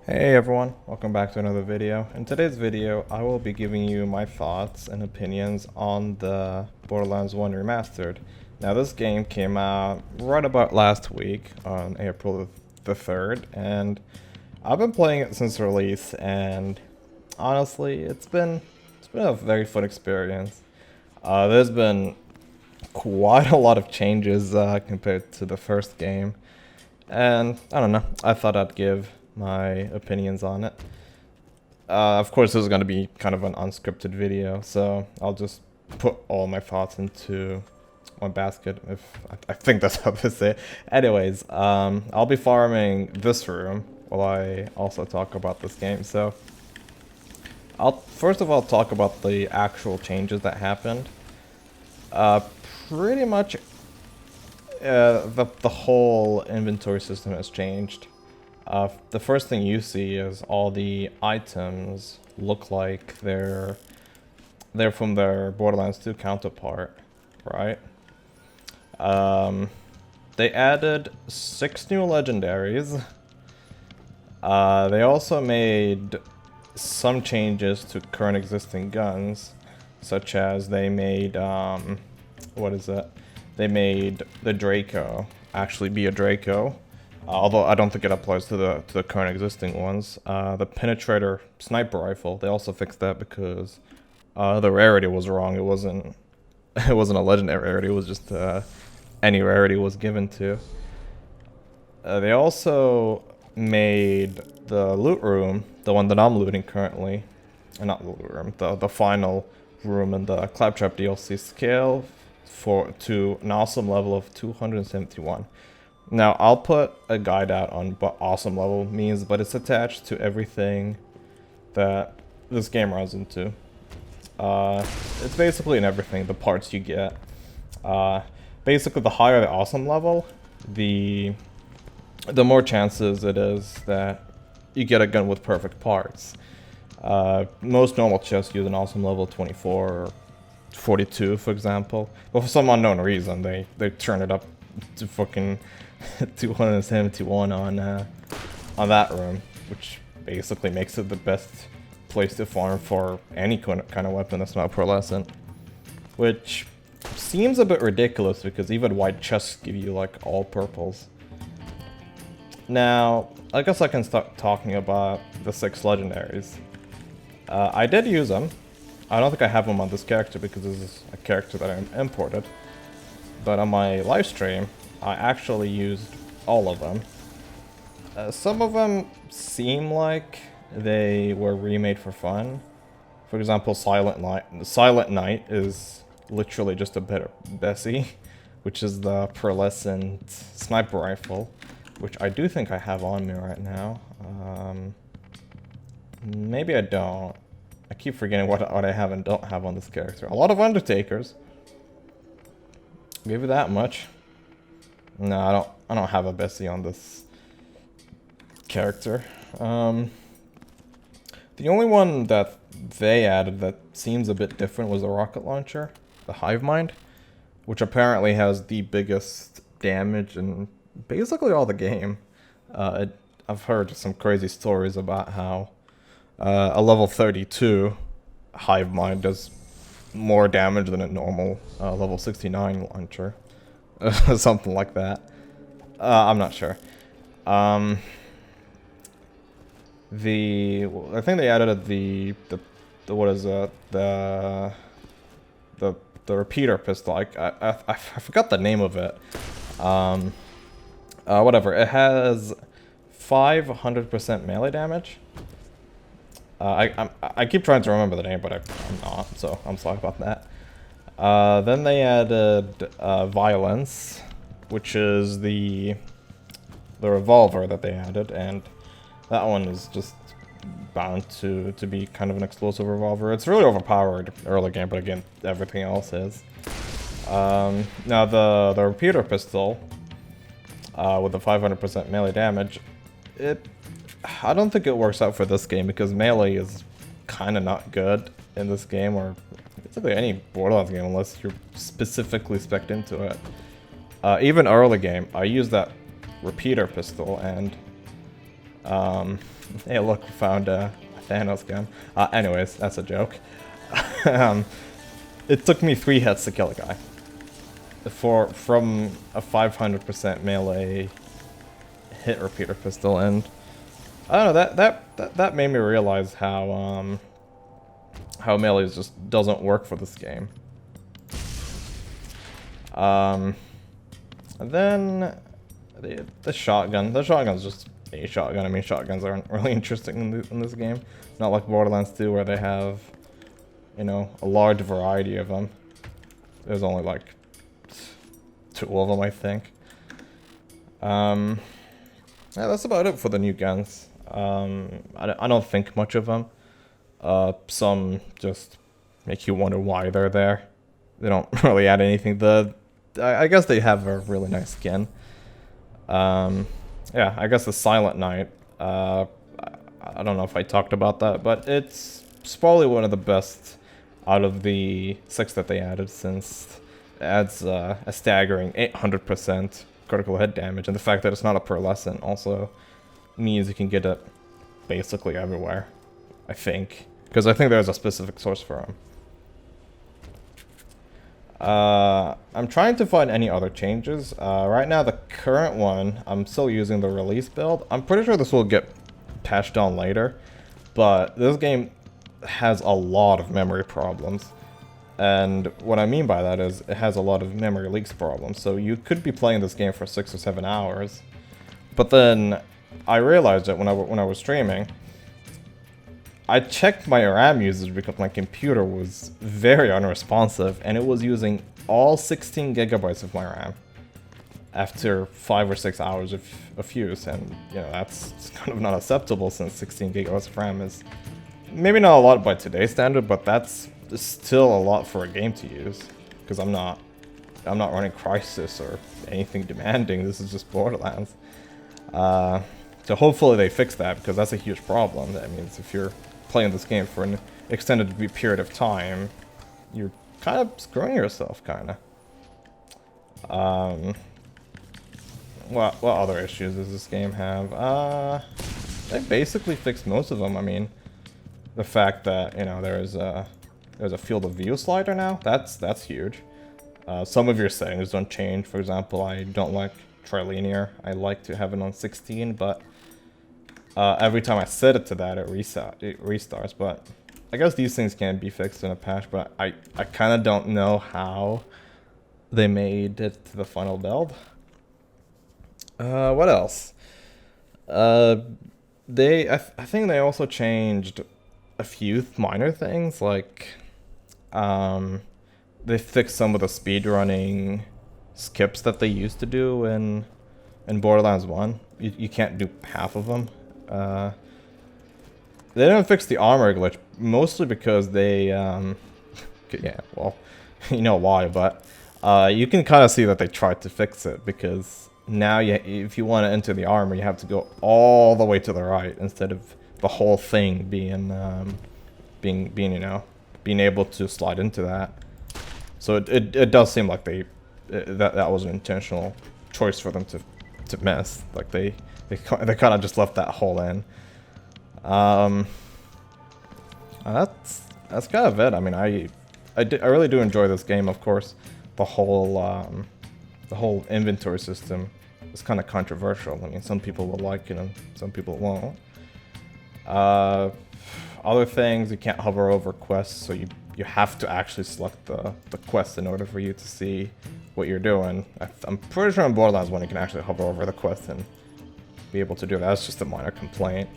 Hey everyone, welcome back to another video. In today's video, I will be giving you my thoughts and opinions on the Borderlands 1 Remastered. Now this game came out right about last week on April the 3rd, and I've been playing it since release, and honestly, it's been a very fun experience. There's been quite a lot of changes compared to the first game, and I don't know, I thought I'd give my opinions on it. Of course, this is going to be kind of an unscripted video, so I'll just put all my thoughts into one basket, if I think that's how to say it. Anyways, I'll be farming this room while I also talk about this game. So I'll first of all talk about the actual changes that happened. Pretty much the whole inventory system has changed. The first thing you see is all the items look like they're from their Borderlands 2 counterpart, right? They added 6 new legendaries. They also made some changes to current existing guns, such as they made, They made the Draco actually be a Draco. Although I don't think it applies to the current existing ones. The Penetrator sniper rifle, they also fixed that because the rarity was wrong. It wasn't a legendary rarity. It was just any rarity was given to. They also made the loot room, the one that I'm looting currently, not the loot room, the final room in the Claptrap DLC scale to an awesome level of 271. Now, I'll put a guide out on what awesome level means, but it's attached to everything that this game runs into. It's basically in everything, the parts you get. Basically, the higher the awesome level, the more chances it is that you get a gun with perfect parts. Most normal chests use an awesome level 24 or 42, for example. But for some unknown reason, they turn it up to fucking 271 on that room, which basically makes it the best place to farm for any kind of weapon that's not pearlescent. Which seems a bit ridiculous because even white chests give you like all purples. Now, I guess I can start talking about the 6 legendaries. I did use them. I don't think I have them on this character because this is a character that I imported. But on my live stream, I actually used all of them. Some of them seem like they were remade for fun. For example, Silent Night is literally just a better Bessie, which is the pearlescent sniper rifle, which I do think I have on me right now. Maybe I don't. I keep forgetting what I have and don't have on this character. A lot of Undertakers. Give you that much. No, I don't have a Bessie on this character. The only one that they added that seems a bit different was the rocket launcher, the Hive Mind, which apparently has the biggest damage in basically all the game. I've heard some crazy stories about how a level 32 Hive Mind does more damage than a normal level 69 launcher. Something like that. I'm not sure. I think they added the what is it? The repeater pistol. I forgot the name of it. Whatever. It has 500% melee damage. I keep trying to remember the name, but I'm not, so I'm sorry about that. Then they added Violence, which is the revolver that they added, and that one is just bound to be kind of an explosive revolver. It's really overpowered early game, but again, everything else is. Now the repeater pistol with the 500% melee damage, I don't think it works out for this game because melee is kind of not good in this game, or basically any Borderlands game unless you're specifically spec'd into it. Even early game, I used that repeater pistol and Hey, look, we found a Thanos gun. Anyways, that's a joke. um, it took me 3 hits to kill a guy. From a 500% melee hit repeater pistol, and I don't know, that made me realize how melee just doesn't work for this game. And then the shotgun's just a shotgun. I mean, shotguns aren't really interesting in this game. Not like Borderlands 2 where they have, you know, a large variety of them. There's only like 2 of them, I think. Yeah, that's about it for the new guns. I don't think much of them. Some just make you wonder why they're there. They don't really add anything. I guess they have a really nice skin. Yeah, I guess the Silent Night. I don't know if I talked about that, but it's probably one of the best out of the 6 that they added, since it adds a staggering 800% critical hit damage, and the fact that it's not a pearlescent also means you can get it basically everywhere, I think, because I think there's a specific source for them. I'm trying to find any other changes. Right now, the current one, I'm still using the release build. I'm pretty sure this will get patched on later, but this game has a lot of memory problems. And what I mean by that is it has a lot of memory leaks problems. So you could be playing this game for 6 or 7 hours, but then I realized that when I was streaming, I checked my RAM usage because my computer was very unresponsive, and it was using all 16 gigabytes of my RAM after 5 or 6 hours of use, and you know, that's kind of not acceptable, since 16 gigabytes of RAM is maybe not a lot by today's standard, but that's still a lot for a game to use, because I'm not running Crisis or anything demanding. This is just Borderlands. So hopefully they fix that, because that's a huge problem. That means if you're playing this game for an extended period of time, you're kind of screwing yourself, kind of. What other issues does this game have? They basically fixed most of them. I mean, the fact that, you know, there's a field of view slider now, that's huge. Some of your settings don't change. For example, I don't like trilinear. I like to have it on 16, but every time I set it to that, it restarts. But I guess these things can be fixed in a patch, but I kind of don't know how they made it to the final build. What else? I think they also changed a few minor things, like they fixed some of the speedrunning skips that they used to do in Borderlands 1. You can't do half of them. They didn't fix the armor glitch, mostly because they, yeah, well, you know why, but you can kind of see that they tried to fix it, because now if you want to enter the armor, you have to go all the way to the right instead of the whole thing being, you know, being able to slide into that. So it does seem like that was an intentional choice for them to miss. Like they kind of just left that hole in. That's kind of it. I mean, I really do enjoy this game. Of course, the whole inventory system is kind of controversial. I mean, some people will like it and some people won't. Other things, you can't hover over quests, so you have to actually select the quest in order for you to see what you're doing. I'm pretty sure in Borderlands 1 you can actually hover over the quest and be able to do that. That's just a minor complaint.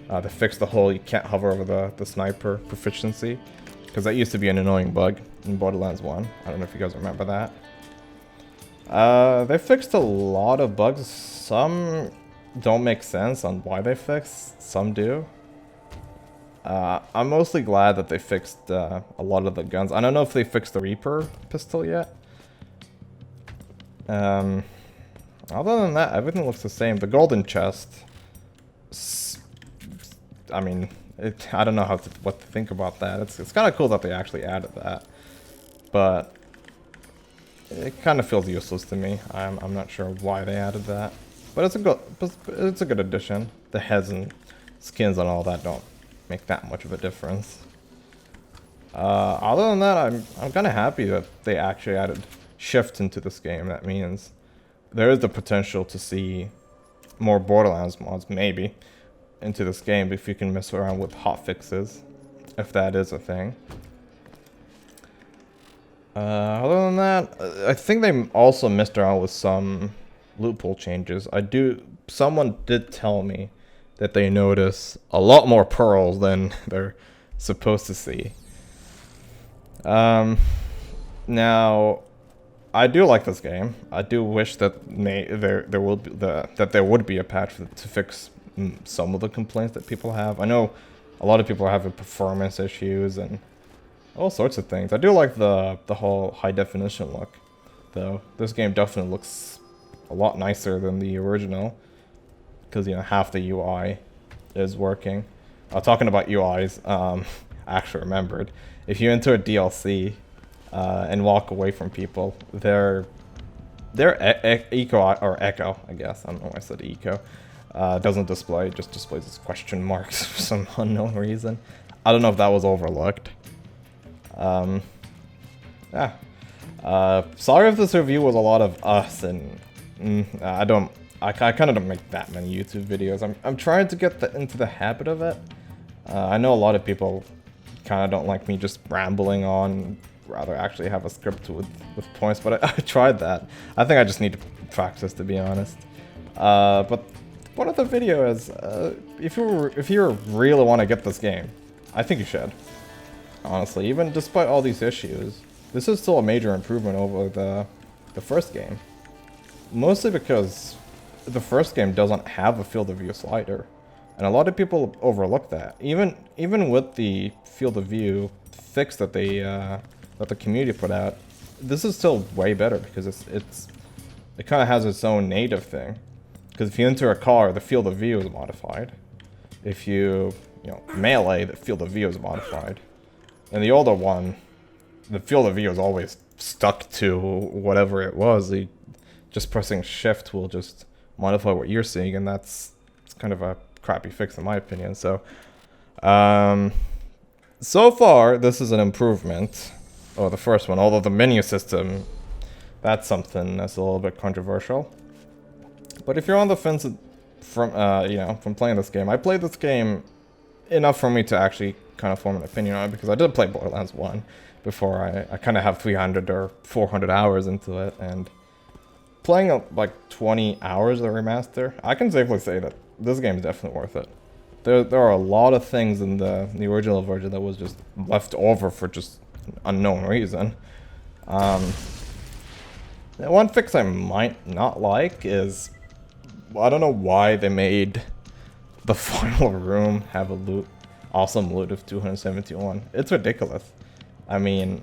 They fixed the whole you can't hover over the sniper proficiency, because that used to be an annoying bug in Borderlands 1. I don't know if you guys remember that. They fixed a lot of bugs. Some don't make sense on why they fixed, some do. I'm mostly glad that they fixed a lot of the guns. I don't know if they fixed the Reaper pistol yet. Other than that, everything looks the same. The golden chest, I mean, I don't know what to think about that. It's kind of cool that they actually added that, but it kind of feels useless to me. I'm not sure why they added that. But it's a good addition. The heads and skins and all that don't make that much of a difference. Other than that, I'm kind of happy that they actually added shift into this game. That means there is the potential to see more Borderlands mods, maybe, into this game if you can mess around with hotfixes, if that is a thing. Other than that, I think they also messed around with some loophole changes. Someone did tell me that they notice a lot more pearls than they're supposed to see. Now, I do like this game. I do wish that there would be a patch to fix some of the complaints that people have. I know a lot of people are having performance issues and all sorts of things. I do like the whole high definition look, though. This game definitely looks a lot nicer than the original, because half the UI is working. Talking about UIs, I actually remembered. If you enter a DLC and walk away from people, their eco or echo, I guess. I don't know why I said eco. Doesn't display, it just displays its question marks for some unknown reason. I don't know if that was overlooked. Yeah. Sorry if this review was a lot of us, and I kind of don't make that many YouTube videos. I'm trying to get into the habit of it. I know a lot of people kind of don't like me just rambling on, rather actually have a script with points, but I tried that. I think I just need to practice, to be honest. But one of the video is, if you really want to get this game, I think you should. Honestly, even despite all these issues, this is still a major improvement over the first game. Mostly because the first game doesn't have a field of view slider, and a lot of people overlook that. Even with the field of view fix that the community put out, this is still way better because it kind of has its own native thing. Because if you enter a car, the field of view is modified. If you melee, the field of view is modified. In the older one, the field of view is always stuck to whatever it was. Just pressing shift will just modify what you're seeing, and it's kind of a crappy fix in my opinion. So, so far this is an improvement. Oh, the first one. Although the menu system, that's something that's a little bit controversial. But if you're on the fence from playing this game, I played this game enough for me to actually kind of form an opinion on it, because I did play Borderlands 1 before. I kind of have 300 or 400 hours into it, and playing like 20 hours of the remaster, I can safely say that this game is definitely worth it. There are a lot of things in the original version that was just left over for just an unknown reason. One fix I might not like is, I don't know why they made the final room have a awesome loot of 271. It's ridiculous. I mean,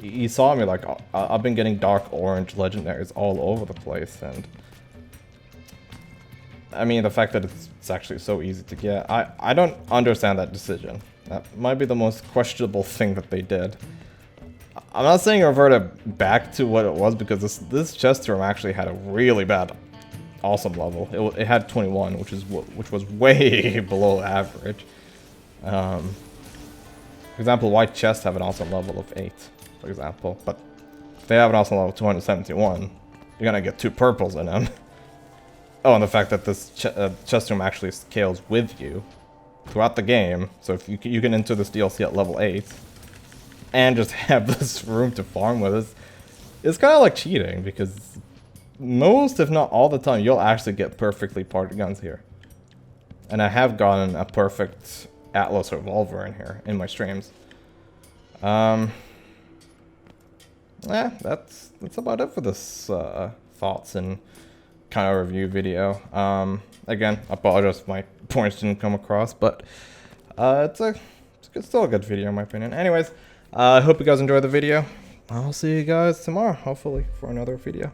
you saw me, like, I've been getting dark orange legendaries all over the place, and I mean, the fact that it's actually so easy to get, I don't understand that decision. That might be the most questionable thing that they did. I'm not saying revert it back to what it was, because this chest room actually had a really bad awesome level. It had 21, which was way below average. For example, white chests have an awesome level of 8, for example, but if they have an awesome level of 271, you're gonna get 2 purples in them. Oh, and the fact that this chest room actually scales with you throughout the game, so if you can enter this DLC at level 8 and just have this room to farm with, it's kind of like cheating, because most, if not all the time, you'll actually get perfectly parted guns here. And I have gotten a perfect Atlas revolver in here in my streams. Yeah, that's about it for this thoughts and kind of review video. Again, I apologize if my points didn't come across, but it's still a good video in my opinion. Anyways, I hope you guys enjoyed the video. I'll see you guys tomorrow, hopefully, for another video.